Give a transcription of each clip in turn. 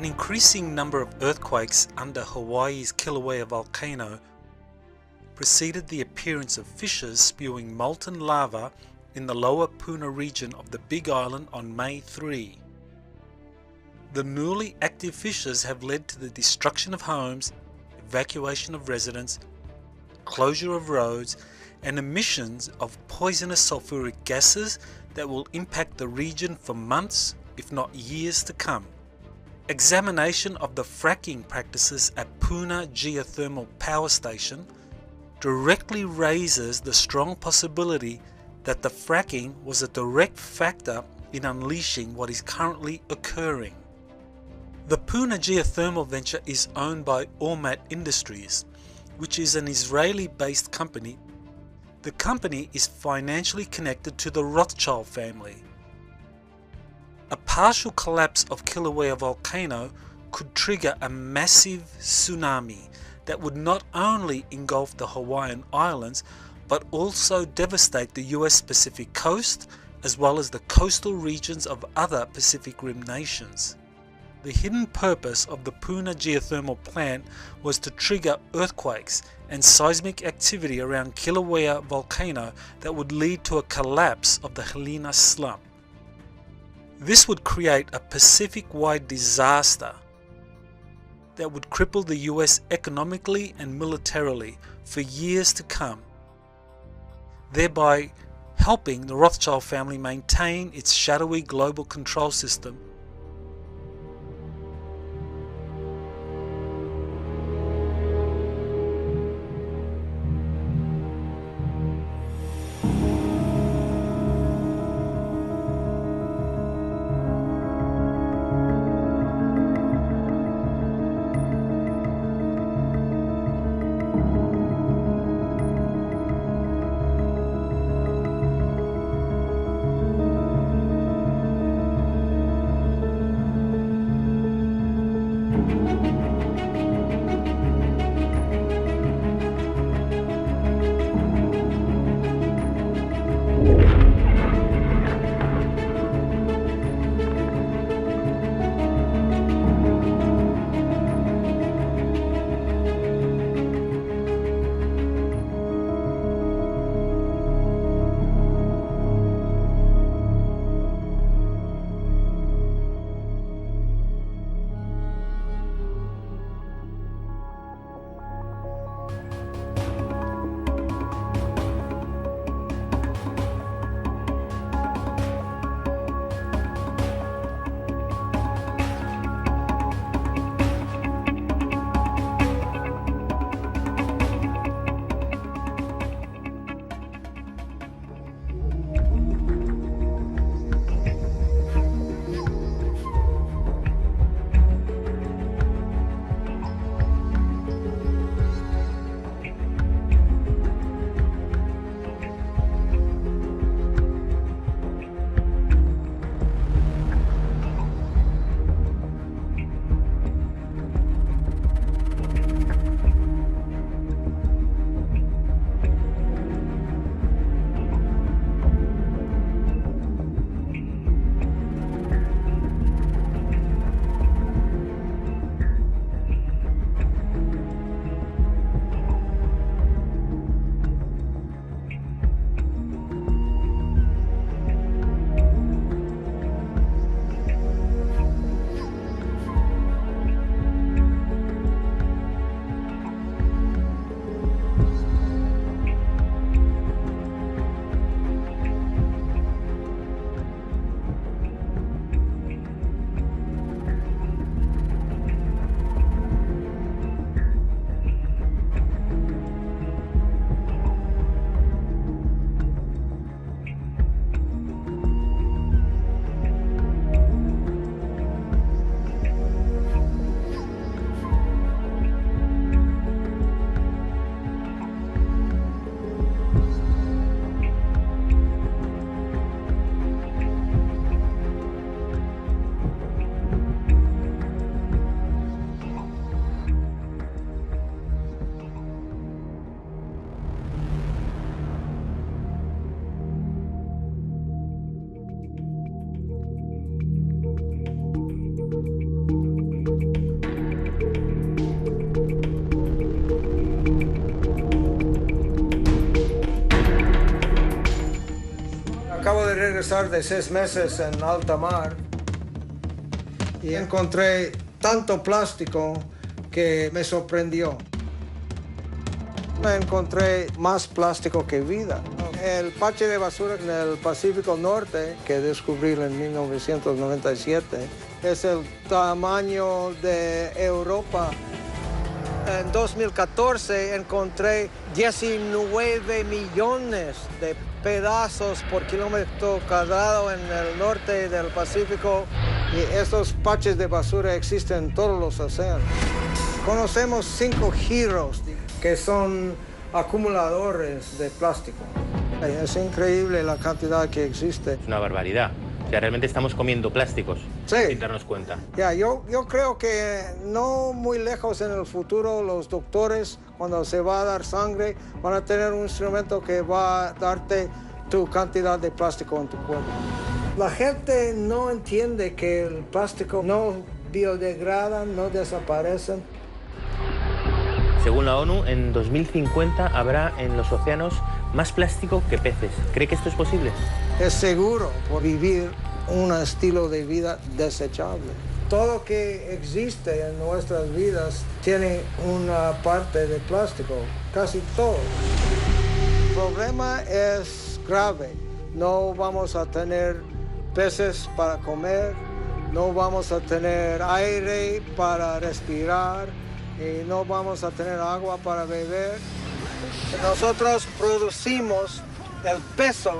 increasing number of earthquakes under Hawaii's Kilauea volcano preceded the appearance of fissures spewing molten lava in the lower Puna region of the Big Island on May 3. The newly active fissures have led to the destruction of homes, evacuation of residents, closure of roads, and emissions of poisonous sulfuric gases that will impact the region for months, if not years to come. Examination of the fracking practices at Puna Geothermal Power Station directly raises the strong possibility that the fracking was a direct factor in unleashing what is currently occurring. The Puna geothermal venture is owned by Ormat Industries, which is an Israeli-based company. The company is financially connected to the Rothschild family. A partial collapse of Kilauea volcano could trigger a massive tsunami that would not only engulf the Hawaiian Islands, but also devastate the US Pacific coast, as well as the coastal regions of other Pacific Rim nations. The hidden purpose of the Puna geothermal plant was to trigger earthquakes and seismic activity around Kilauea volcano that would lead to a collapse of the Helena slump. This would create a Pacific-wide disaster that would cripple the US economically and militarily for years to come, thereby helping the Rothschild family maintain its shadowy global control system. Acabo de regresar de 6 meses en alta mar y encontré tanto plástico que me sorprendió. Encontré más plástico que vida. El parche de basura en el Pacífico Norte, que descubrí en 1997, es el tamaño de Europa. En 2014 encontré 19 millones de pedazos por kilómetro cuadrado en el norte del Pacífico y estos parches de basura existen en todos los océanos. Conocemos 5 giros que son acumuladores de plástico. Es increíble la cantidad que existe. Es una barbaridad. O sea, realmente estamos comiendo plásticos sin darnos cuenta. Yo creo que no muy lejos en el futuro los doctores, cuando se va a dar sangre, van a tener un instrumento que va a darte tu cantidad de plástico en tu cuerpo. La gente no entiende que el plástico no biodegrada, no desaparece. Según la ONU, en 2050 habrá en los océanos más plástico que peces. ¿Cree que esto es posible? Es seguro por vivir un estilo de vida desechable. Todo que existe en nuestras vidas tiene una parte de plástico, casi todo. El problema es grave. No vamos a tener peces para comer, no vamos a tener aire para respirar y no vamos a tener agua para beber. Nosotros producimos el peso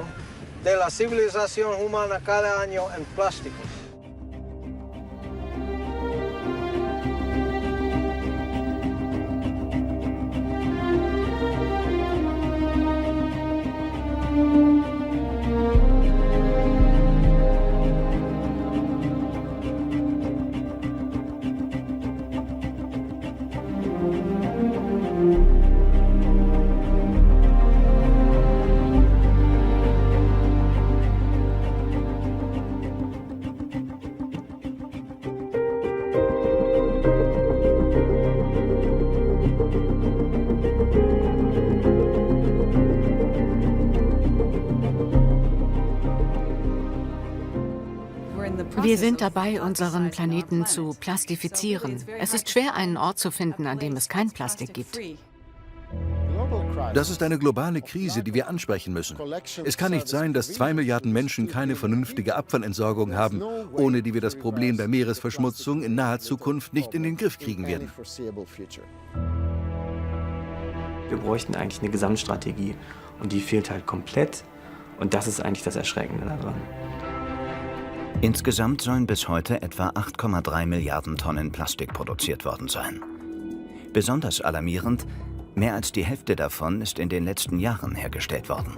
de la civilización humana cada año en plásticos. Wir sind dabei, unseren Planeten zu plastifizieren. Es ist schwer, einen Ort zu finden, an dem es kein Plastik gibt. Das ist eine globale Krise, die wir ansprechen müssen. Es kann nicht sein, dass 2 Milliarden Menschen keine vernünftige Abfallentsorgung haben, ohne die wir das Problem der Meeresverschmutzung in naher Zukunft nicht in den Griff kriegen werden. Wir bräuchten eigentlich eine Gesamtstrategie und die fehlt halt komplett und das ist eigentlich das Erschreckende daran. Insgesamt sollen bis heute etwa 8,3 Milliarden Tonnen Plastik produziert worden sein. Besonders alarmierend, mehr als die Hälfte davon ist in den letzten Jahren hergestellt worden.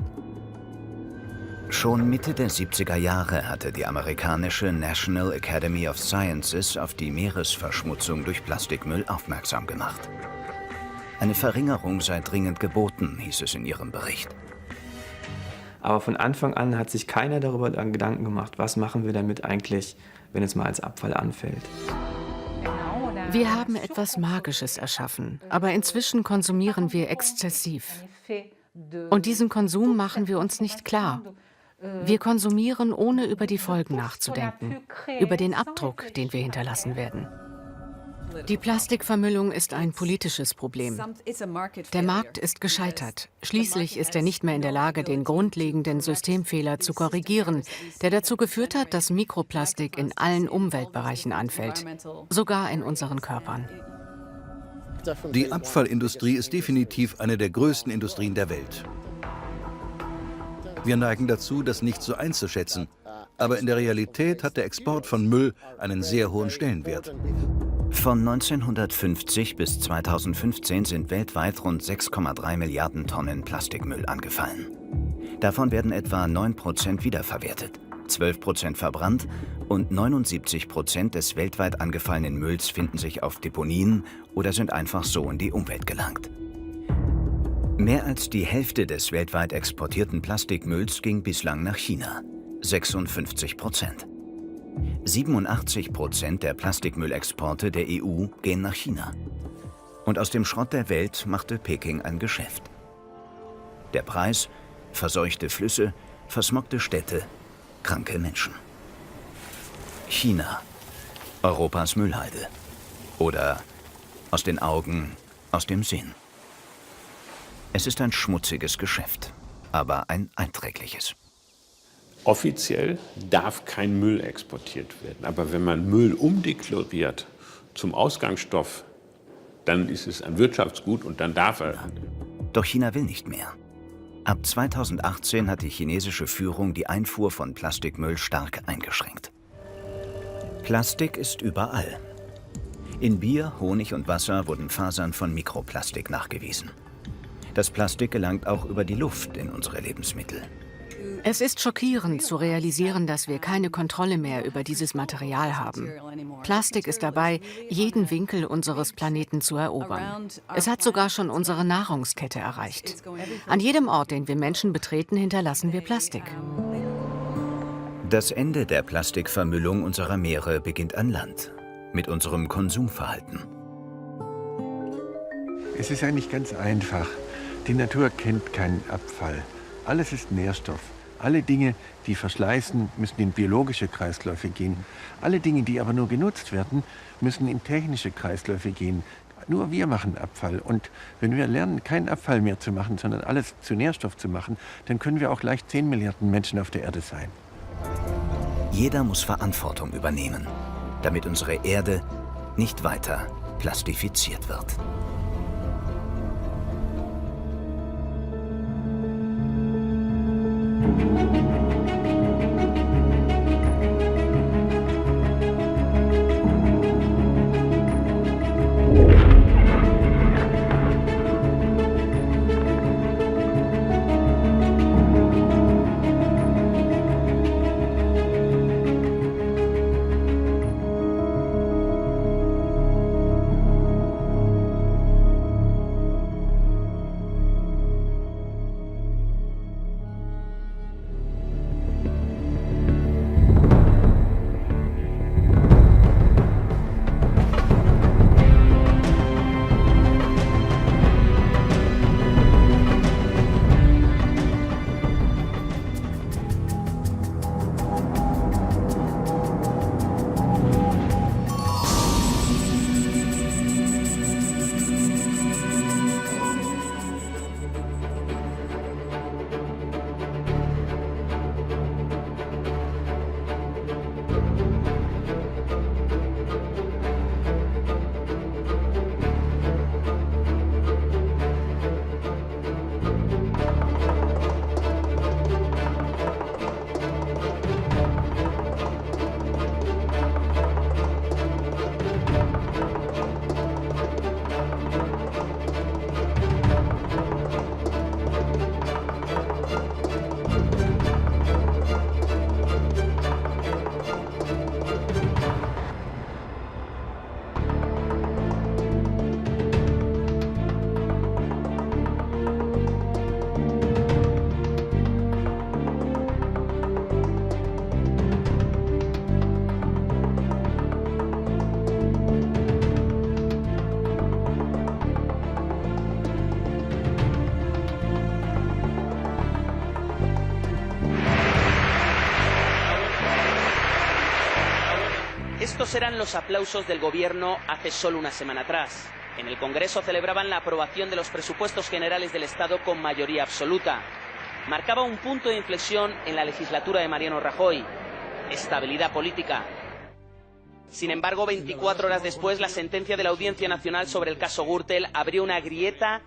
Schon Mitte der 70er Jahre hatte die amerikanische National Academy of Sciences auf die Meeresverschmutzung durch Plastikmüll aufmerksam gemacht. Eine Verringerung sei dringend geboten, hieß es in ihrem Bericht. Aber von Anfang an hat sich keiner darüber Gedanken gemacht, was machen wir damit eigentlich, wenn es mal als Abfall anfällt. Wir haben etwas Magisches erschaffen, aber inzwischen konsumieren wir exzessiv. Und diesen Konsum machen wir uns nicht klar. Wir konsumieren, ohne über die Folgen nachzudenken, über den Abdruck, den wir hinterlassen werden. Die Plastikvermüllung ist ein politisches Problem. Der Markt ist gescheitert. Schließlich ist er nicht mehr in der Lage, den grundlegenden Systemfehler zu korrigieren, der dazu geführt hat, dass Mikroplastik in allen Umweltbereichen anfällt, sogar in unseren Körpern. Die Abfallindustrie ist definitiv eine der größten Industrien der Welt. Wir neigen dazu, das nicht so einzuschätzen. Aber in der Realität hat der Export von Müll einen sehr hohen Stellenwert. Von 1950 bis 2015 sind weltweit rund 6,3 Milliarden Tonnen Plastikmüll angefallen. Davon werden etwa 9% wiederverwertet, 12% verbrannt und 79% des weltweit angefallenen Mülls finden sich auf Deponien oder sind einfach so in die Umwelt gelangt. Mehr als die Hälfte des weltweit exportierten Plastikmülls ging bislang nach China, 56%. 87% der Plastikmüllexporte der EU gehen nach China. Und aus dem Schrott der Welt machte Peking ein Geschäft. Der Preis: verseuchte Flüsse, Versmogte Städte, kranke Menschen. China, Europas Müllhalde. Oder aus den Augen, aus dem Sinn. Es ist ein schmutziges Geschäft, aber ein einträgliches. Offiziell darf kein Müll exportiert werden. Aber wenn man Müll umdeklariert zum Ausgangsstoff, dann ist es ein Wirtschaftsgut und dann darf er. Doch China will nicht mehr. Ab 2018 hat die chinesische Führung die Einfuhr von Plastikmüll stark eingeschränkt. Plastik ist überall. In Bier, Honig und Wasser wurden Fasern von Mikroplastik nachgewiesen. Das Plastik gelangt auch über die Luft in unsere Lebensmittel. Es ist schockierend zu realisieren, dass wir keine Kontrolle mehr über dieses Material haben. Plastik ist dabei, jeden Winkel unseres Planeten zu erobern. Es hat sogar schon unsere Nahrungskette erreicht. An jedem Ort, den wir Menschen betreten, hinterlassen wir Plastik. Das Ende der Plastikvermüllung unserer Meere beginnt an Land, mit unserem Konsumverhalten. Es ist eigentlich ganz einfach. Die Natur kennt keinen Abfall. Alles ist Nährstoff. Alle Dinge, die verschleißen, müssen in biologische Kreisläufe gehen. Alle Dinge, die aber nur genutzt werden, müssen in technische Kreisläufe gehen. Nur wir machen Abfall. Und wenn wir lernen, keinen Abfall mehr zu machen, sondern alles zu Nährstoff zu machen, dann können wir auch leicht 10 Milliarden Menschen auf der Erde sein. Jeder muss Verantwortung übernehmen, damit unsere Erde nicht weiter plastifiziert wird. Estos eran los aplausos del gobierno hace solo una semana atrás. En el Congreso celebraban la aprobación de los presupuestos generales del Estado con mayoría absoluta. Marcaba un punto de inflexión en la legislatura de Mariano Rajoy. Estabilidad política. Sin embargo, 24 horas después, la sentencia de la Audiencia Nacional sobre el caso Gürtel abrió una grieta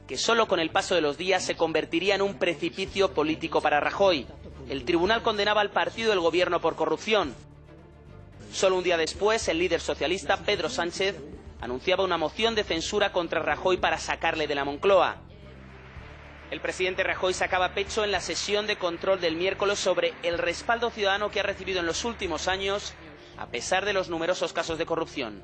que solo con el paso de los días se convertiría en un precipicio político para Rajoy. El tribunal condenaba al partido del gobierno por corrupción. Solo un día después, el líder socialista, Pedro Sánchez, anunciaba una moción de censura contra Rajoy para sacarle de la Moncloa. El presidente Rajoy sacaba pecho en la sesión de control del miércoles sobre el respaldo ciudadano que ha recibido en los últimos años, a pesar de los numerosos casos de corrupción.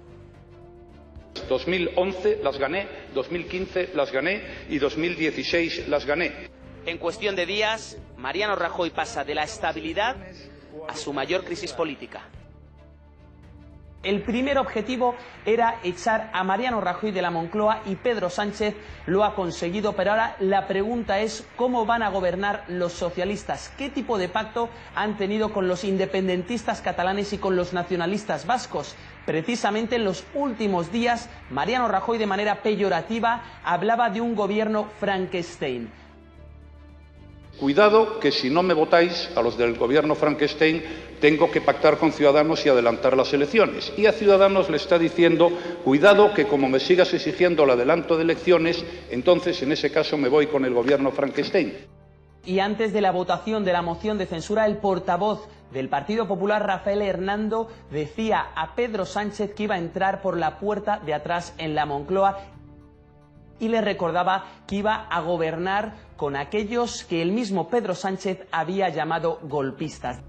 2011 las gané, 2015 las gané y 2016 las gané. En cuestión de días, Mariano Rajoy pasa de la estabilidad a su mayor crisis política. El primer objetivo era echar a Mariano Rajoy de la Moncloa y Pedro Sánchez lo ha conseguido, pero ahora la pregunta es cómo van a gobernar los socialistas, qué tipo de pacto han tenido con los independentistas catalanes y con los nacionalistas vascos. Precisamente en los últimos días, Mariano Rajoy de manera peyorativa hablaba de un gobierno Frankenstein. Cuidado que si no me votáis a los del gobierno Frankenstein tengo que pactar con Ciudadanos y adelantar las elecciones. Y a Ciudadanos le está diciendo, cuidado que como me sigas exigiendo el adelanto de elecciones, entonces en ese caso me voy con el gobierno Frankenstein. Y antes de la votación de la moción de censura, el portavoz del Partido Popular, Rafael Hernando, decía a Pedro Sánchez que iba a entrar por la puerta de atrás en la Moncloa y le recordaba que iba a gobernar con aquellos que el mismo Pedro Sánchez había llamado golpistas.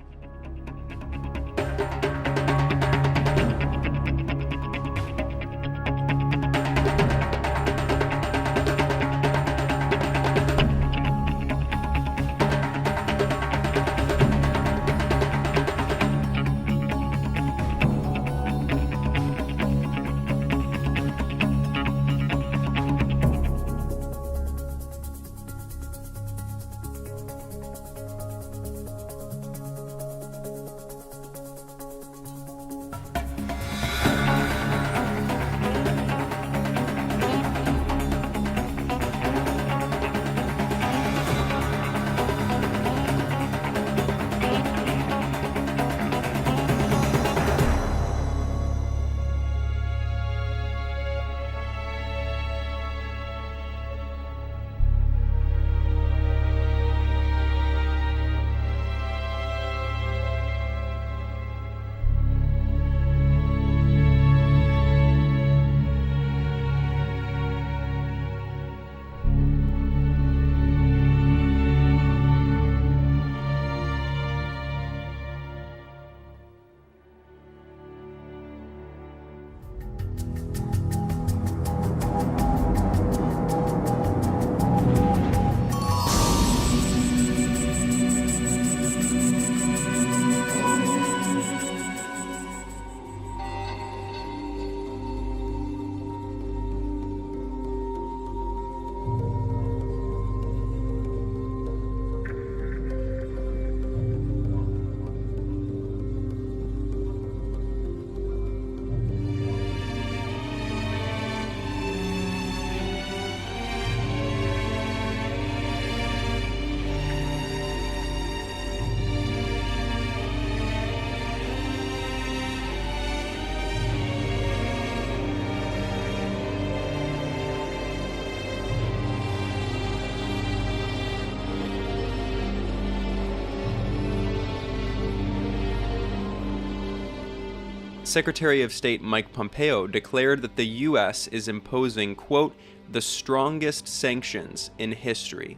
Secretary of State Mike Pompeo declared that the U.S. is imposing, quote, the strongest sanctions in history.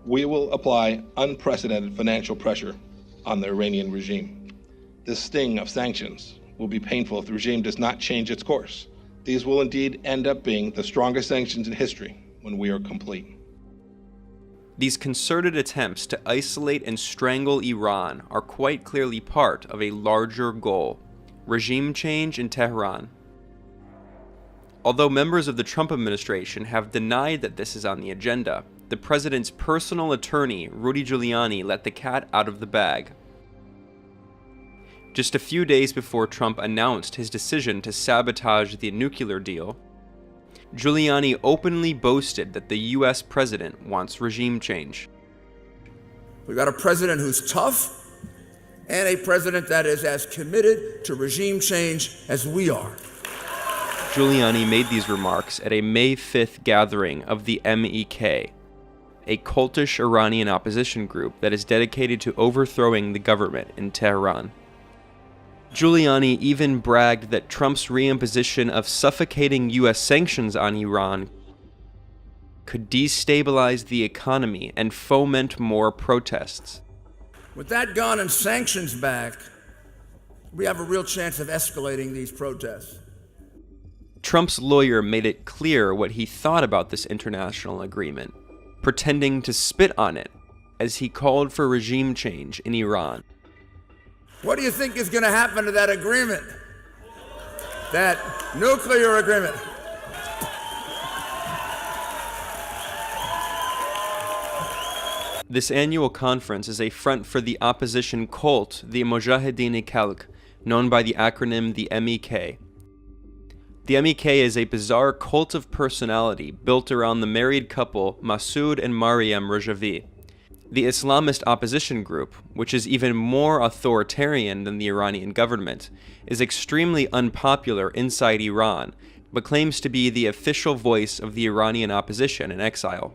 We will apply unprecedented financial pressure on the Iranian regime. This sting of sanctions will be painful if the regime does not change its course. These will indeed end up being the strongest sanctions in history when we are complete. These concerted attempts to isolate and strangle Iran are quite clearly part of a larger goal: regime change in Tehran. Although members of the Trump administration have denied that this is on the agenda, the president's personal attorney, Rudy Giuliani, let the cat out of the bag. Just a few days before Trump announced his decision to sabotage the nuclear deal, Giuliani openly boasted that the U.S. president wants regime change. We've got a president who's tough and a president that is as committed to regime change as we are. Giuliani made these remarks at a May 5th gathering of the MEK, a cultish Iranian opposition group that is dedicated to overthrowing the government in Tehran. Giuliani even bragged that Trump's reimposition of suffocating U.S. sanctions on Iran could destabilize the economy and foment more protests. With that gun and sanctions back, we have a real chance of escalating these protests. Trump's lawyer made it clear what he thought about this international agreement, pretending to spit on it as he called for regime change in Iran. What do you think is going to happen to that agreement? That nuclear agreement? This annual conference is a front for the opposition cult, the Mujahedin-e-Khalq, known by the acronym the MEK. The MEK is a bizarre cult of personality built around the married couple Masoud and Mariam Rajavi. The Islamist opposition group, which is even more authoritarian than the Iranian government, is extremely unpopular inside Iran, but claims to be the official voice of the Iranian opposition in exile.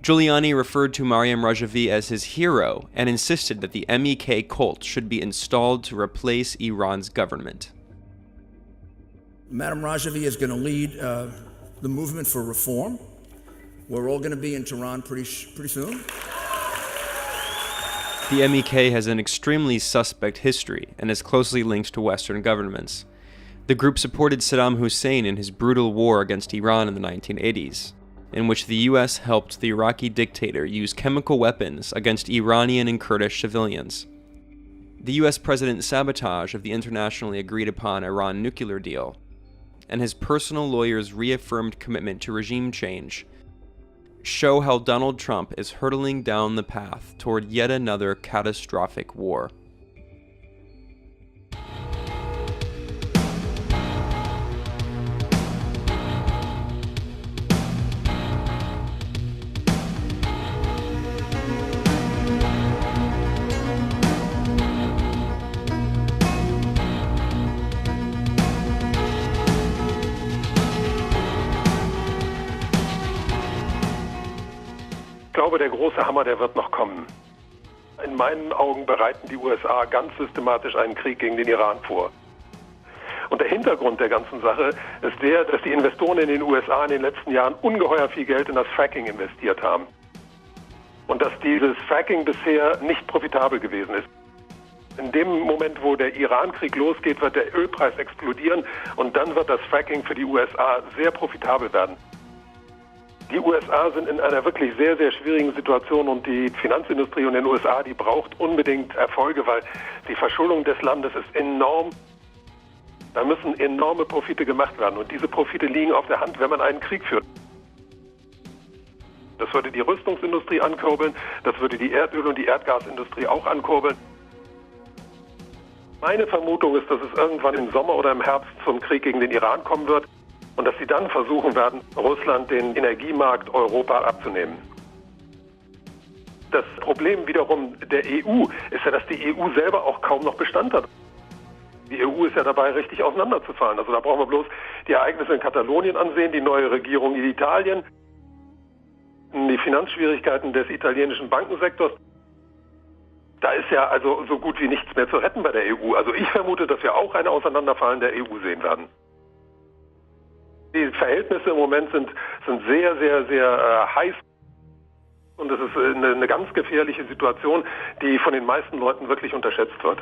Giuliani referred to Mariam Rajavi as his hero and insisted that the MEK cult should be installed to replace Iran's government. Madam Rajavi is going to lead the movement for reform. We're all going to be in Tehran pretty soon. The MEK has an extremely suspect history and is closely linked to Western governments. The group supported Saddam Hussein in his brutal war against Iran in the 1980s, in which the US helped the Iraqi dictator use chemical weapons against Iranian and Kurdish civilians. The US president's sabotage of the internationally agreed upon Iran nuclear deal, and his personal lawyer's reaffirmed commitment to regime change, show how Donald Trump is hurtling down the path toward yet another catastrophic war. Ich glaube, der große Hammer, der wird noch kommen. In meinen Augen bereiten die USA ganz systematisch einen Krieg gegen den Iran vor. Und der Hintergrund der ganzen Sache ist der, dass die Investoren in den USA in den letzten Jahren ungeheuer viel Geld in das Fracking investiert haben. Und dass dieses Fracking bisher nicht profitabel gewesen ist. In dem Moment, wo der Iran-Krieg losgeht, wird der Ölpreis explodieren und dann wird das Fracking für die USA sehr profitabel werden. Die USA sind in einer wirklich sehr, sehr schwierigen Situation und die Finanzindustrie in den USA, die braucht unbedingt Erfolge, weil die Verschuldung des Landes ist enorm. Da müssen enorme Profite gemacht werden und diese Profite liegen auf der Hand, wenn man einen Krieg führt. Das würde die Rüstungsindustrie ankurbeln, das würde die Erdöl- und die Erdgasindustrie auch ankurbeln. Meine Vermutung ist, dass es irgendwann im Sommer oder im Herbst zum Krieg gegen den Iran kommen wird. Und dass sie dann versuchen werden, Russland den Energiemarkt Europa abzunehmen. Das Problem wiederum der EU ist ja, dass die EU selber auch kaum noch Bestand hat. Die EU ist ja dabei, richtig auseinanderzufallen. Also da brauchen wir bloß die Ereignisse in Katalonien ansehen, die neue Regierung in Italien, die Finanzschwierigkeiten des italienischen Bankensektors. Da ist ja also so gut wie nichts mehr zu retten bei der EU. Also ich vermute, dass wir auch ein Auseinanderfallen der EU sehen werden. Die Verhältnisse im Moment sind sehr, sehr, sehr heiß und es ist eine ganz gefährliche Situation, die von den meisten Leuten wirklich unterschätzt wird.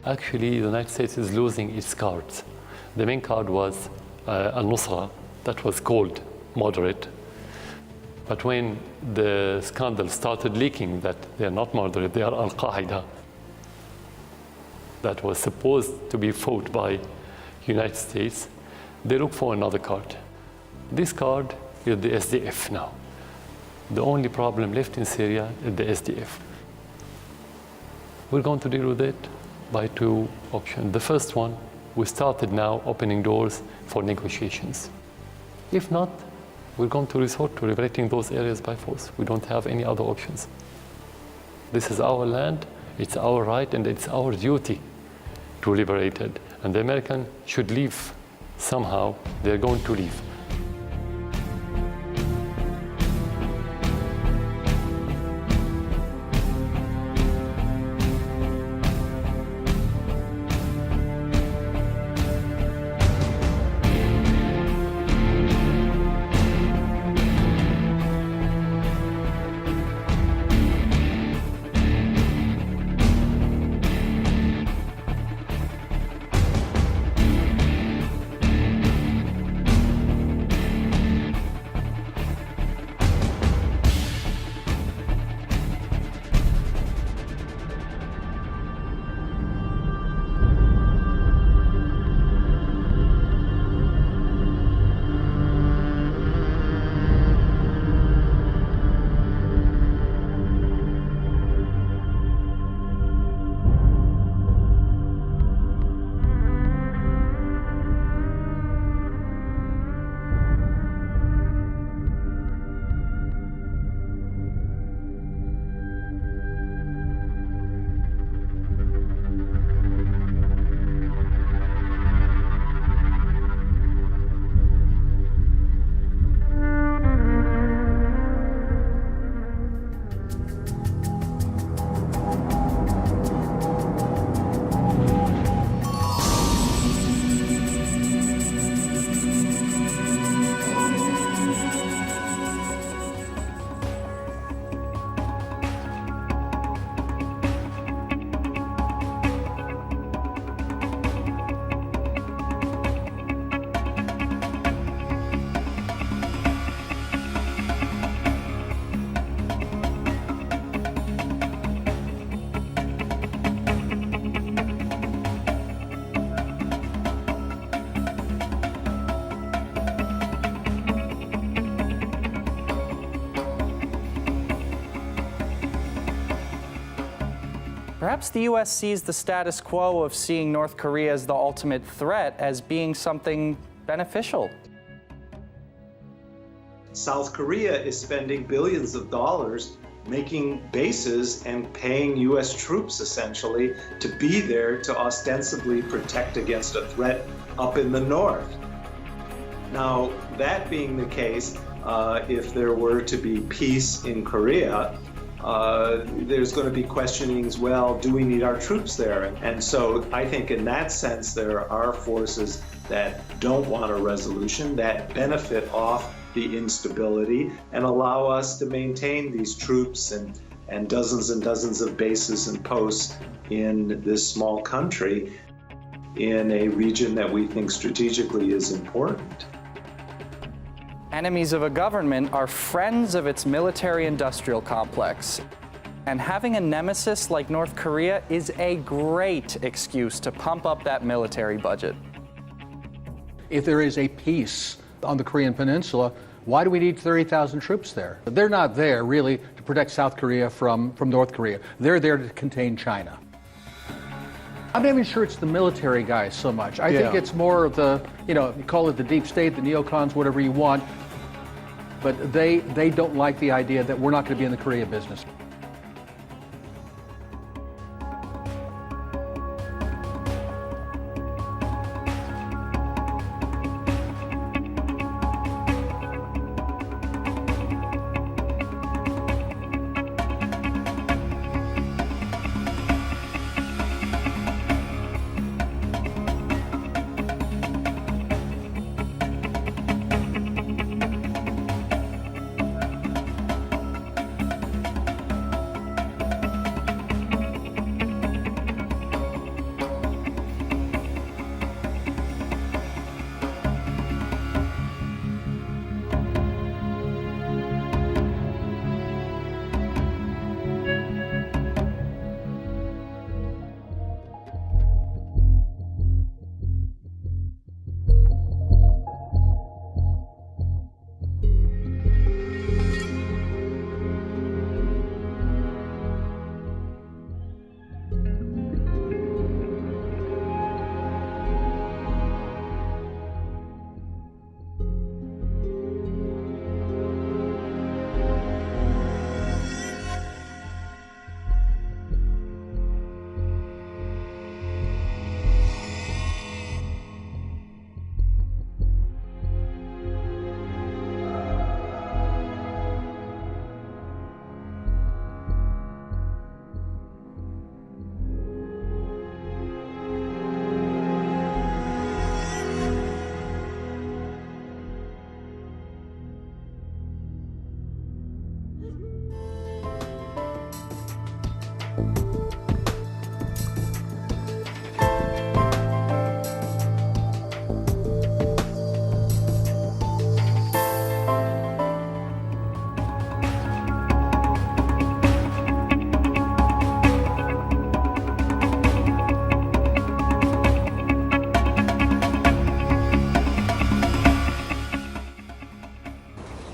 Actually, the United States is losing its cards. The main card was al-Nusra, that was called moderate. But when the scandal started leaking that they are not moderate, they are Al-Qaeda, that was supposed to be fought by United States, they look for another card. This card is the SDF now. The only problem left in Syria is the SDF. We're going to deal with it by two options. The first one, we started now opening doors for negotiations. If not, we're going to resort to liberating those areas by force. We don't have any other options. This is our land, it's our right, and it's our duty to liberate it. And the Americans should leave somehow. They're going to leave. Perhaps the U.S. sees the status quo of seeing North Korea as the ultimate threat as being something beneficial. South Korea is spending billions of dollars making bases and paying U.S. troops, essentially, to be there to ostensibly protect against a threat up in the north. Now, that being the case, if there were to be peace in Korea, there's going to be questionings, well, do we need our troops there? And so I think in that sense, there are forces that don't want a resolution, that benefit off the instability and allow us to maintain these troops and dozens of bases and posts in this small country in a region that we think strategically is important. Enemies of a government are friends of its military-industrial complex. And having a nemesis like North Korea is a great excuse to pump up that military budget. If there is a peace on the Korean Peninsula, why do we need 30,000 troops there? They're not there really to protect South Korea from North Korea. They're there to contain China. I'm not even sure it's the military guys so much. I think it's more of the, you call it the deep state, the neocons, whatever you want. But they don't like the idea that we're not going to be in the Korea business.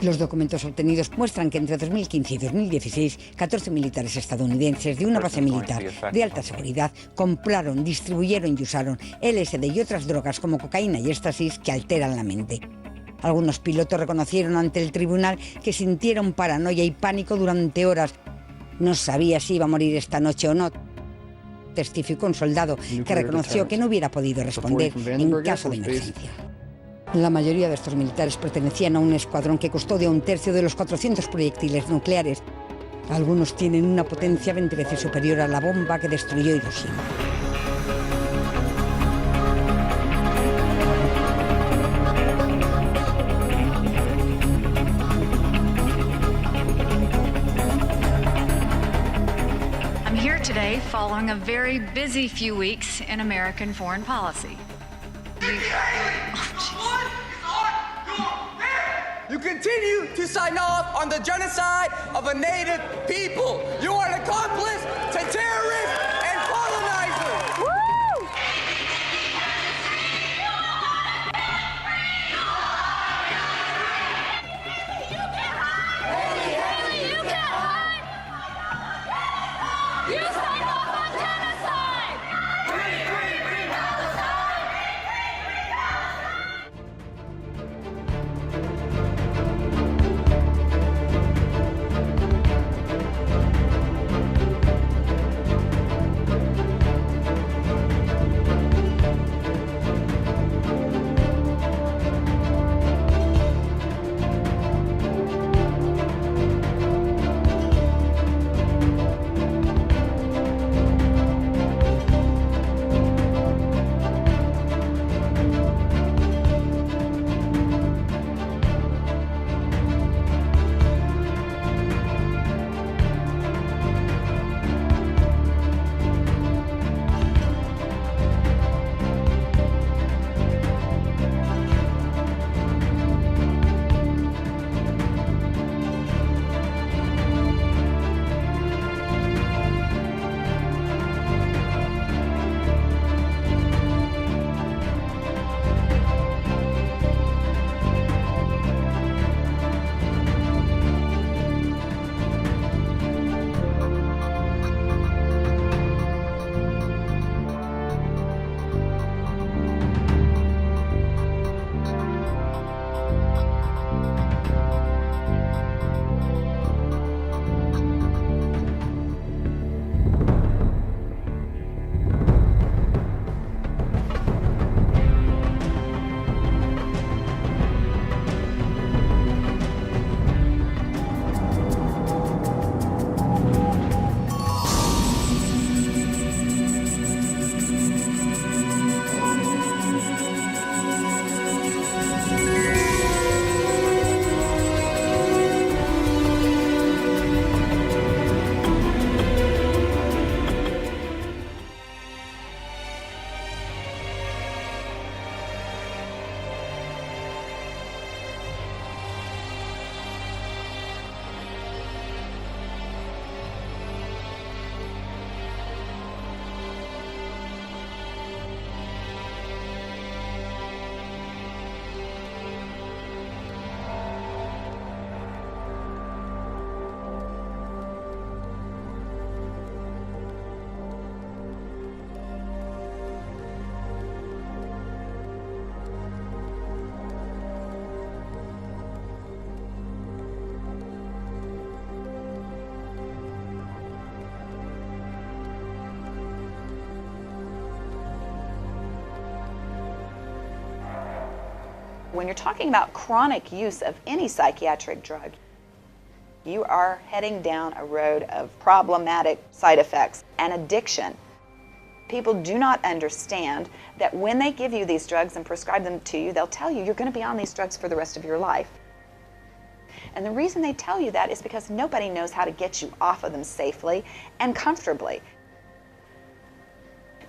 Los documentos obtenidos muestran que entre 2015 y 2016, 14 militares estadounidenses de una base militar de alta seguridad compraron, distribuyeron y usaron LSD y otras drogas como cocaína y éxtasis que alteran la mente. Algunos pilotos reconocieron ante el tribunal que sintieron paranoia y pánico durante horas. No sabía si iba a morir esta noche o no. Testificó un soldado que reconoció que no hubiera podido responder en caso de emergencia. La mayoría de estos militares pertenecían a un escuadrón que custodia un tercio de los 400 proyectiles nucleares. Algunos tienen una potencia 20 veces superior a la bomba que destruyó Hiroshima. I'm here today following a very busy few weeks in American foreign policy. You continue to sign off on the genocide of a native people. You are an accomplice to terrorists and colonizers. Woo! You signed off on genocide! When you're talking about chronic use of any psychiatric drug, you are heading down a road of problematic side effects and addiction. People do not understand that when they give you these drugs and prescribe them to you, they'll tell you you're going to be on these drugs for the rest of your life. And the reason they tell you that is because nobody knows how to get you off of them safely and comfortably.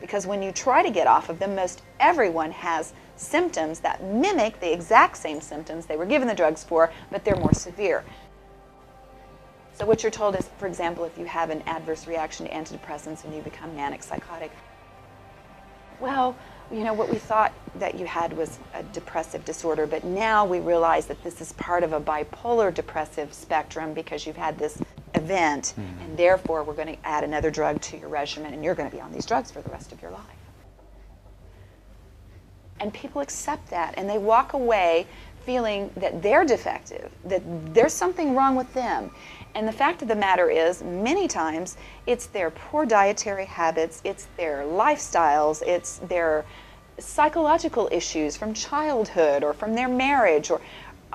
Because when you try to get off of them, most everyone has symptoms that mimic the exact same symptoms they were given the drugs for, but they're more severe. So what you're told is, for example, if you have an adverse reaction to antidepressants and you become manic psychotic, well, you know, what we thought that you had was a depressive disorder, but now we realize that this is part of a bipolar depressive spectrum because you've had this event, and therefore we're going to add another drug to your regimen, and you're going to be on these drugs for the rest of your life. And people accept that, and they walk away feeling that they're defective, that there's something wrong with them. And the fact of the matter is, many times, it's their poor dietary habits, it's their lifestyles, it's their psychological issues from childhood or from their marriage, or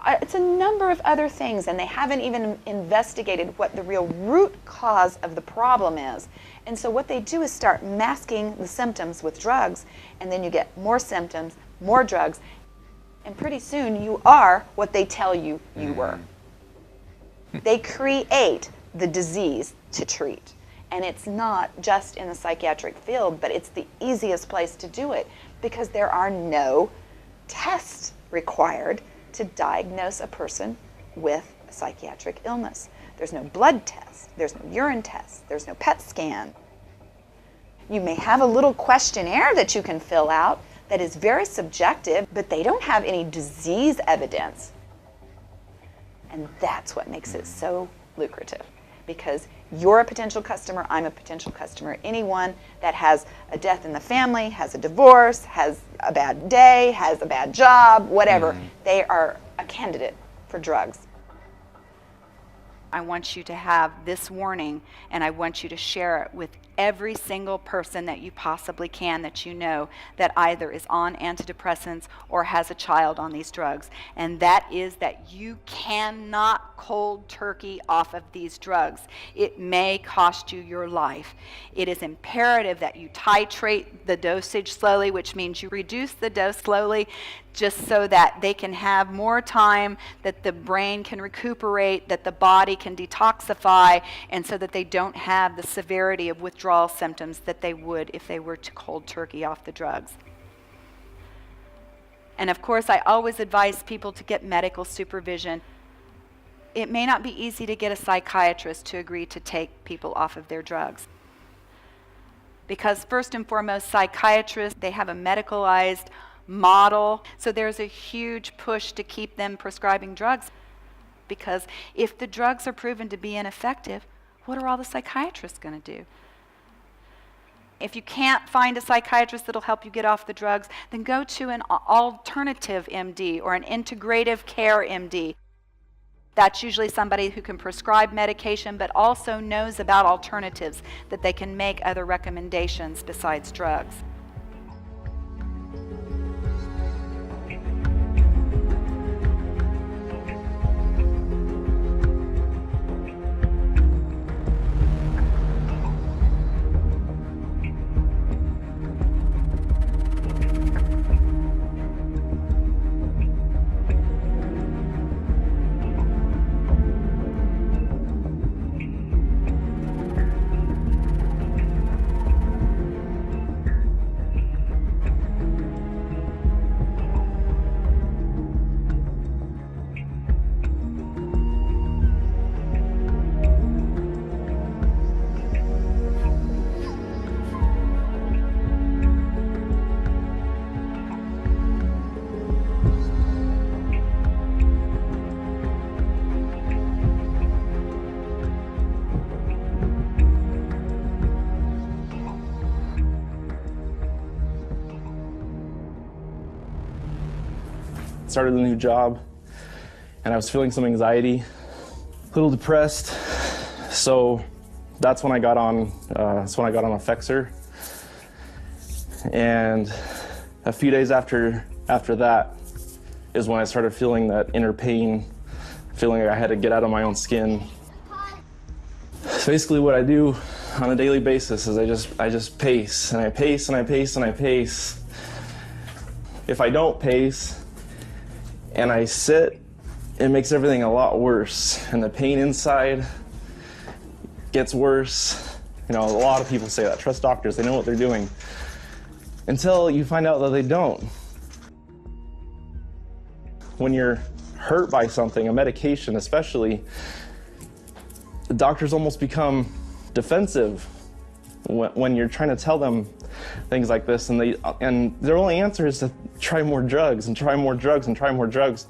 it's a number of other things, and they haven't even investigated what the real root cause of the problem is. And so what they do is start masking the symptoms with drugs, and then you get more symptoms, more drugs, and pretty soon you are what they tell you you were. They create the disease to treat. And it's not just in the psychiatric field, but it's the easiest place to do it because there are no tests required to diagnose a person with a psychiatric illness. There's no blood test, there's no urine test, there's no PET scan. You may have a little questionnaire that you can fill out that is very subjective, but they don't have any disease evidence. And that's what makes it so lucrative, because you're a potential customer, I'm a potential customer. Anyone that has a death in the family, has a divorce, has a bad day, has a bad job, whatever, they are a candidate for drugs. I want you to have this warning, and I want you to share it with every single person that you possibly can that you know that either is on antidepressants or has a child on these drugs. And that is that you cannot cold turkey off of these drugs. It may cost you your life. It is imperative that you titrate the dosage slowly, which means you reduce the dose slowly, just so that they can have more time, that the brain can recuperate, that the body can detoxify, and so that they don't have the severity of withdrawal symptoms that they would if they were to cold turkey off the drugs. And of course, I always advise people to get medical supervision. It may not be easy to get a psychiatrist to agree to take people off of their drugs. Because first and foremost, psychiatrists, they have a medicalized model, so there's a huge push to keep them prescribing drugs, because if the drugs are proven to be ineffective, what are all the psychiatrists going to do? If you can't find a psychiatrist that'll help you get off the drugs, then go to an alternative MD or an integrative care MD. That's usually somebody who can prescribe medication but also knows about alternatives, that they can make other recommendations besides drugs. Started a new job, and I was feeling some anxiety, a little depressed. So that's when I got on. Effexor, and a few days after that is when I started feeling that inner pain, feeling like I had to get out of my own skin. So basically, what I do on a daily basis is I just pace, and I pace, and I pace, and I pace. If I don't pace, and I sit it makes everything a lot worse, and the pain inside gets worse. You know, a lot of people say that. Trust doctors, they know what they're doing. Until you find out that they don't. When you're hurt by something, a medication especially, the doctors almost become defensive when you're trying to tell them things like this, and their only answer is to try more drugs and try more drugs and try more drugs.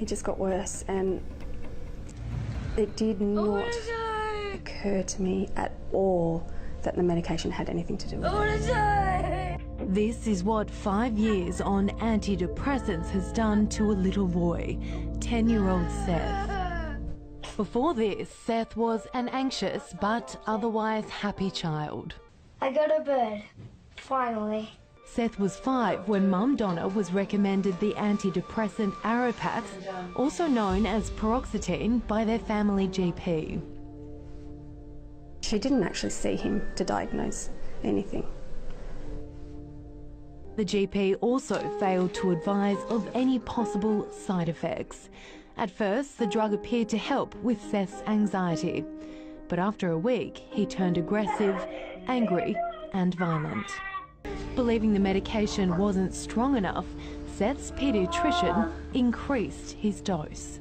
It just got worse, and it did not occur to me at all that the medication had anything to do with it. This is what 5 years on antidepressants has done to a little boy, 10-year-old Seth. Before this, Seth was an anxious but otherwise happy child. I got a bird, finally. Seth was 5 when Mum Donna was recommended the antidepressant Arapax, also known as paroxetine, by their family GP. She didn't actually see him to diagnose anything. The GP also failed to advise of any possible side effects. At first, the drug appeared to help with Seth's anxiety, but after a week, he turned aggressive, angry, and violent. Believing the medication wasn't strong enough, Seth's paediatrician increased his dose.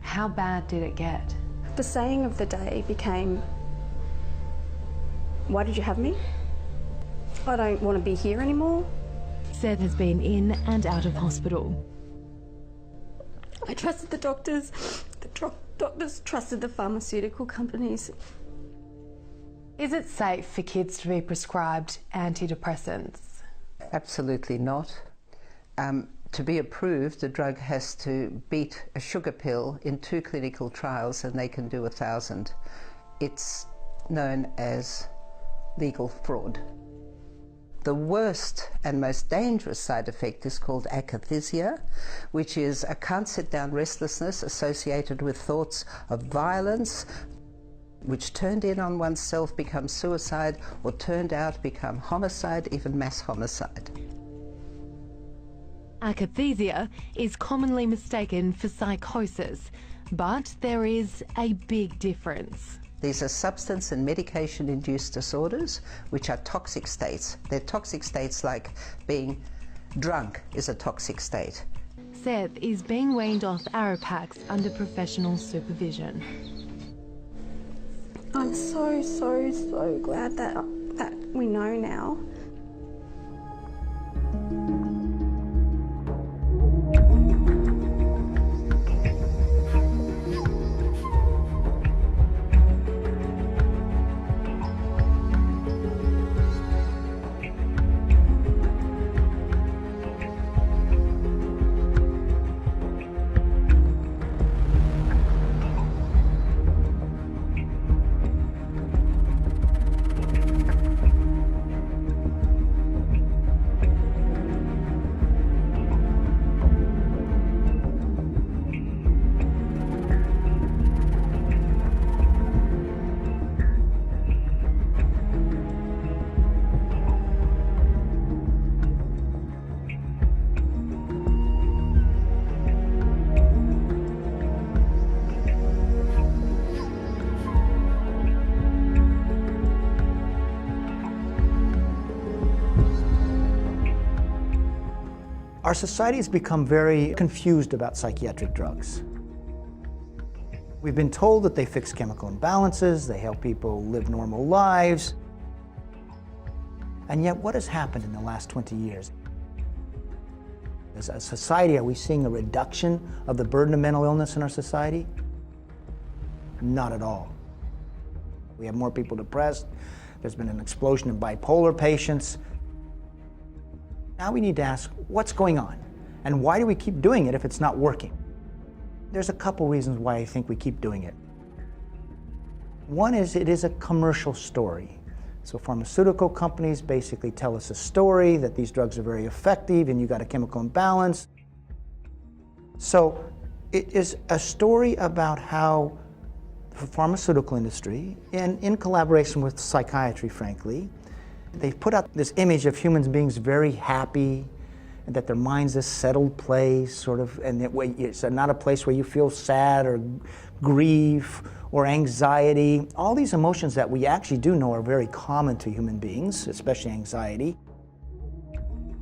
How bad did it get? The saying of the day became, "Why did you have me? I don't want to be here anymore." Seth has been in and out of hospital. I trusted the doctors. The doctors trusted the pharmaceutical companies. Is it safe for kids to be prescribed antidepressants? Absolutely not. To be approved, the drug has to beat a sugar pill in 2 clinical trials, and they can do 1,000. It's known as legal fraud. The worst and most dangerous side effect is called akathisia, which is a can't-sit-down restlessness associated with thoughts of violence, which turned in on oneself become suicide, or turned out become homicide, even mass homicide. Akathisia is commonly mistaken for psychosis, but there is a big difference. These are substance and medication-induced disorders, which are toxic states. They're toxic states like being drunk is a toxic state. Seth is being weaned off Arapax under professional supervision. I'm so glad that we know now. Our society has become very confused about psychiatric drugs. We've been told that they fix chemical imbalances, they help people live normal lives. And yet, what has happened in the last 20 years? As a society, are we seeing a reduction of the burden of mental illness in our society? Not at all. We have more people depressed, There's been an explosion in bipolar patients. Now we need to ask, what's going on? And why do we keep doing it if it's not working? There's a couple reasons why I think we keep doing it. One is it is a commercial story. So pharmaceutical companies basically tell us a story that these drugs are very effective and you got a chemical imbalance. So it is a story about how the pharmaceutical industry, and in collaboration with psychiatry, frankly, they've put out this image of human beings very happy, and that their mind's a settled place, sort of, and it's not a place where you feel sad or grief or anxiety. All these emotions that we actually do know are very common to human beings, especially anxiety.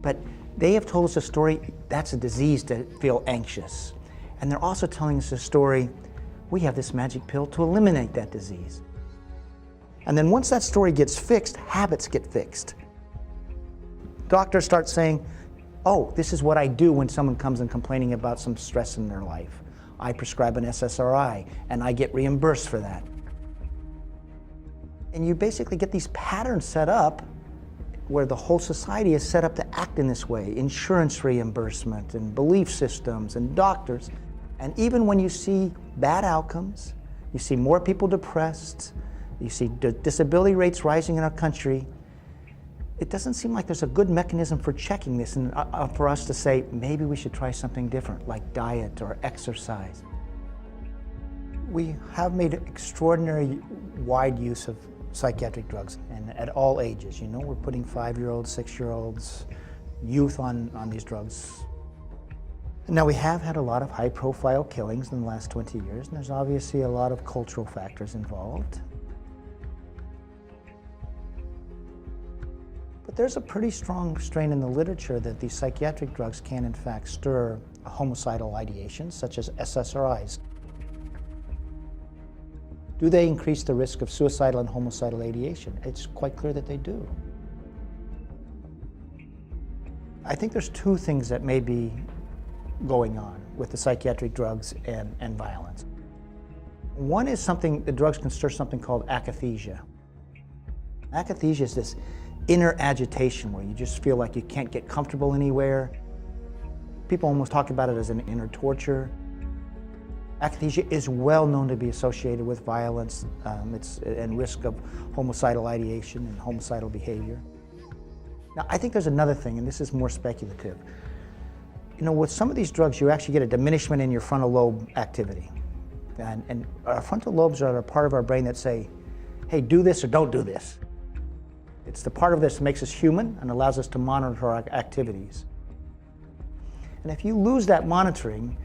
But they have told us a story, that's a disease to feel anxious. And they're also telling us a story, we have this magic pill to eliminate that disease. And then once that story gets fixed, habits get fixed. Doctors start saying, oh, this is what I do when someone comes in complaining about some stress in their life. I prescribe an SSRI, and I get reimbursed for that. And you basically get these patterns set up where the whole society is set up to act in this way. Insurance reimbursement, and belief systems, and doctors. And even when you see bad outcomes, you see more people depressed, you see disability rates rising in our country, it doesn't seem like there's a good mechanism for checking this and for us to say, maybe we should try something different, like diet or exercise. We have made extraordinary wide use of psychiatric drugs, and at all ages. You know, we're putting 5-year-olds, 6-year-olds, youth on these drugs. Now, we have had a lot of high-profile killings in the last 20 years, and there's obviously a lot of cultural factors involved. But there's a pretty strong strain in the literature that these psychiatric drugs can, in fact, stir homicidal ideation, such as SSRIs. Do they increase the risk of suicidal and homicidal ideation? It's quite clear that they do. I think there's two things that may be going on with the psychiatric drugs and violence. One is something, the drugs can stir something called akathisia. Akathisia is this inner agitation where you just feel like you can't get comfortable anywhere. People almost talk about it as an inner torture. Akathisia is well known to be associated with violence and risk of homicidal ideation and homicidal behavior. Now, I think there's another thing, and this is more speculative. You know, with some of these drugs, you actually get a diminishment in your frontal lobe activity. And our frontal lobes are a part of our brain that say, hey, do this or don't do this. It's the part of this that makes us human and allows us to monitor our activities. And if you lose that monitoring,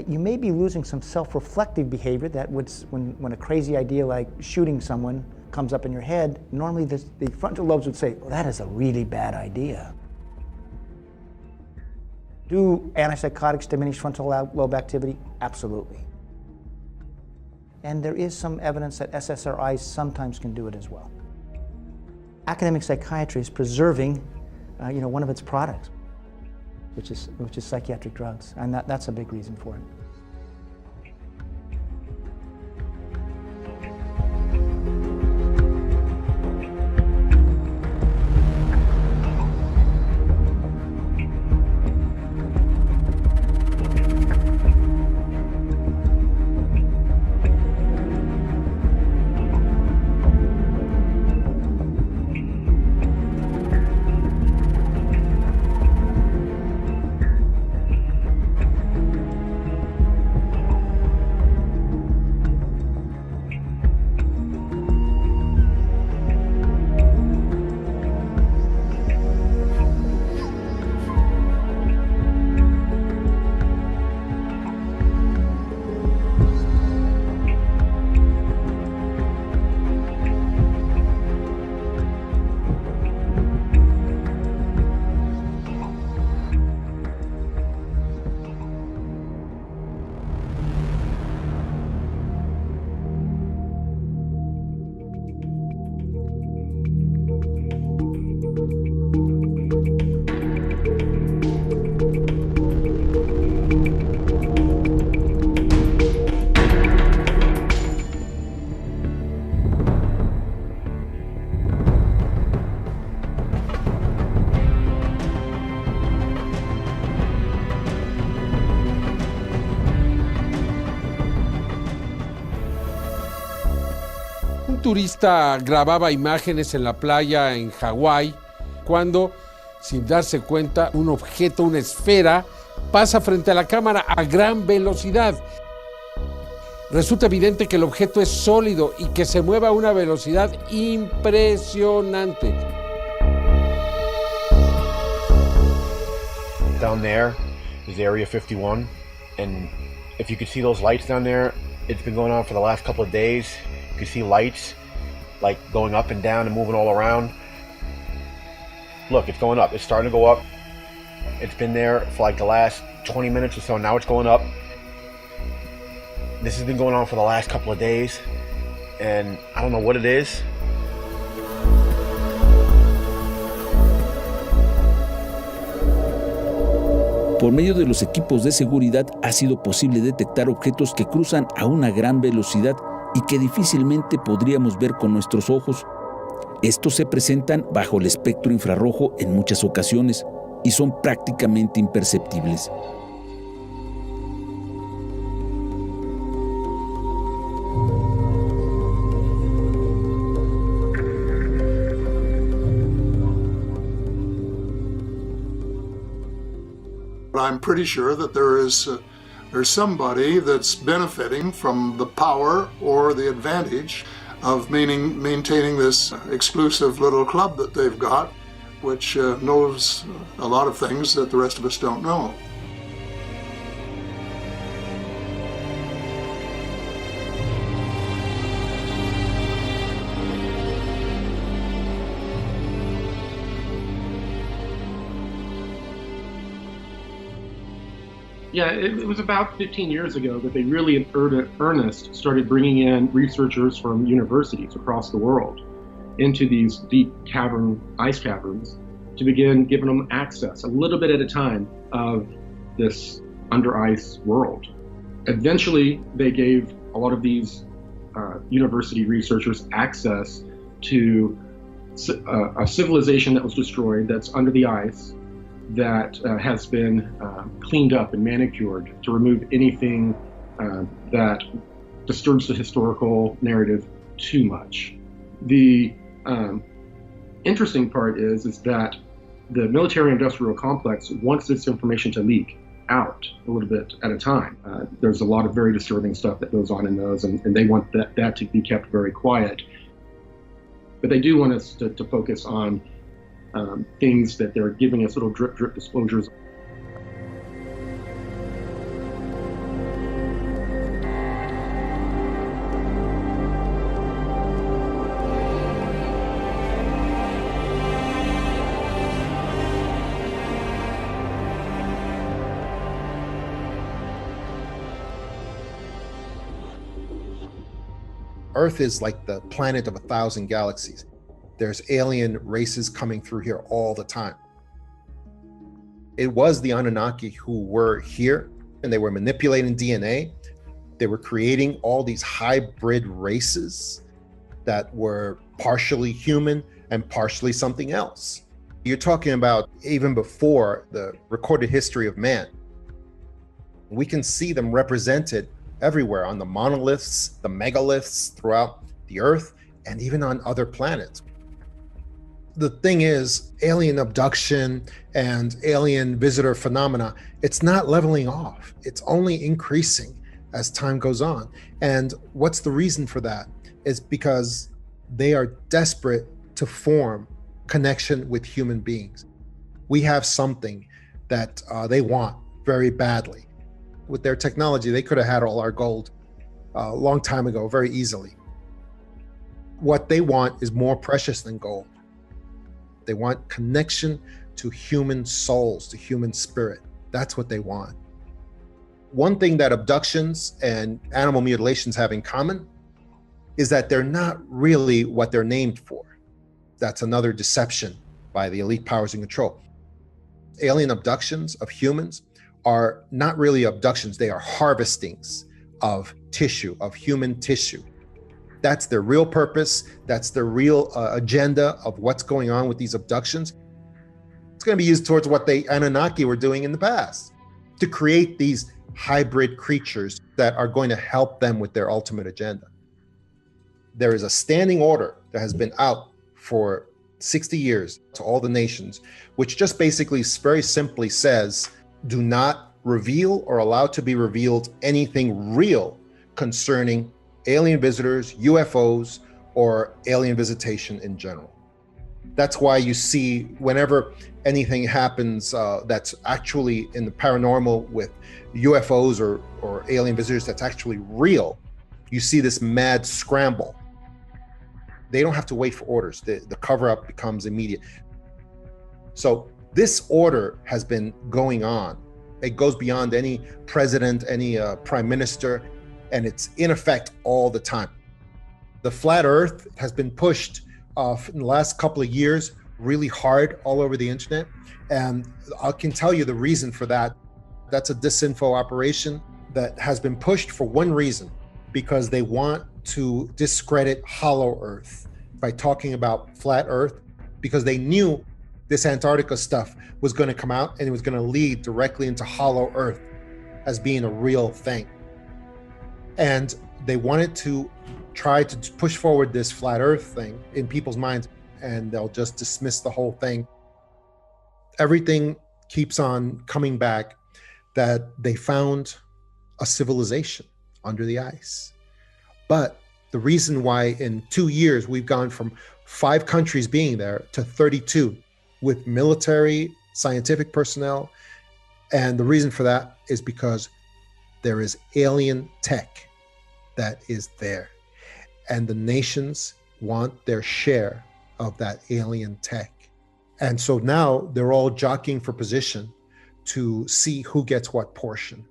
you may be losing some self-reflective behavior that would, when a crazy idea like shooting someone comes up in your head, normally the frontal lobes would say, well, that is a really bad idea. Do antipsychotics diminish frontal lobe activity? Absolutely. And there is some evidence that SSRIs sometimes can do it as well. Academic psychiatry is preserving, one of its products, which is psychiatric drugs, and that's a big reason for it. turista grababa imágenes en la playa en Hawái cuando, sin darse cuenta, un objeto, una esfera, pasa frente a la cámara a gran velocidad. Resulta evidente que el objeto es sólido y que se mueve a una velocidad impresionante. Down there is Area 51, and if you could see those lights down there, it's been going on for the last couple of days. You can see lights like going up and down and moving all around. Look, it's going up. It's starting to go up. It's been there for like the last 20 minutes or so. Now it's going up. This has been going on for the last couple of days, and I don't know what it is. Por medio de los equipos de seguridad ha sido posible detectar objetos que cruzan a una gran velocidad y que difícilmente podríamos ver con nuestros ojos. Estos se presentan bajo el espectro infrarrojo en muchas ocasiones y son prácticamente imperceptibles. I'm pretty sure that there's somebody that's benefiting from the power or the advantage of maintaining this exclusive little club that they've got, which knows a lot of things that the rest of us don't know. Yeah, it was about 15 years ago that they really in earnest started bringing in researchers from universities across the world into these deep ice caverns to begin giving them access a little bit at a time of this under ice world. Eventually, they gave a lot of these university researchers access to a civilization that was destroyed, that's under the ice, that has been cleaned up and manicured to remove anything that disturbs the historical narrative too much. The interesting part is that the military-industrial complex wants this information to leak out a little bit at a time. There's a lot of very disturbing stuff that goes on in those, and they want that to be kept very quiet. But they do want us to focus on things that they're giving us little drip disclosures. Earth is like the planet of 1,000 galaxies. There's alien races coming through here all the time. It was the Anunnaki who were here, and they were manipulating DNA. They were creating all these hybrid races that were partially human and partially something else. You're talking about even before the recorded history of man. We can see them represented everywhere on the monoliths, the megaliths throughout the Earth, and even on other planets. The thing is, alien abduction and alien visitor phenomena, it's not leveling off. It's only increasing as time goes on. And what's the reason for that? Is because they are desperate to form connection with human beings. We have something that they want very badly. With their technology, they could have had all our gold a long time ago, very easily. What they want is more precious than gold. They want connection to human souls, to human spirit. That's what they want. One thing that abductions and animal mutilations have in common is that they're not really what they're named for. That's another deception by the elite powers in control. Alien abductions of humans are not really abductions, they are harvestings of tissue, of human tissue. That's their real purpose. That's their real agenda of what's going on with these abductions. It's going to be used towards what the Anunnaki were doing in the past, to create these hybrid creatures that are going to help them with their ultimate agenda. There is a standing order that has been out for 60 years to all the nations, which just basically very simply says, do not reveal or allow to be revealed anything real concerning alien visitors, UFOs, or alien visitation in general. That's why you see whenever anything happens that's actually in the paranormal with UFOs or alien visitors that's actually real, you see this mad scramble. They don't have to wait for orders. The cover-up becomes immediate. So this order has been going on. It goes beyond any president, any prime minister, and it's in effect all the time. The flat earth has been pushed in the last couple of years really hard all over the internet. And I can tell you the reason for that. That's a disinfo operation that has been pushed for one reason, because they want to discredit hollow earth by talking about flat earth, because they knew this Antarctica stuff was going to come out and it was going to lead directly into hollow earth as being a real thing. And they wanted to try to push forward this flat earth thing in people's minds, and they'll just dismiss the whole thing. Everything keeps on coming back that they found a civilization under the ice. But the reason why in 2 years we've gone from 5 countries being there to 32 with military, scientific personnel, and the reason for that is because there is alien tech that is there. And the nations want their share of that alien tech. And so now they're all jockeying for position to see who gets what portion.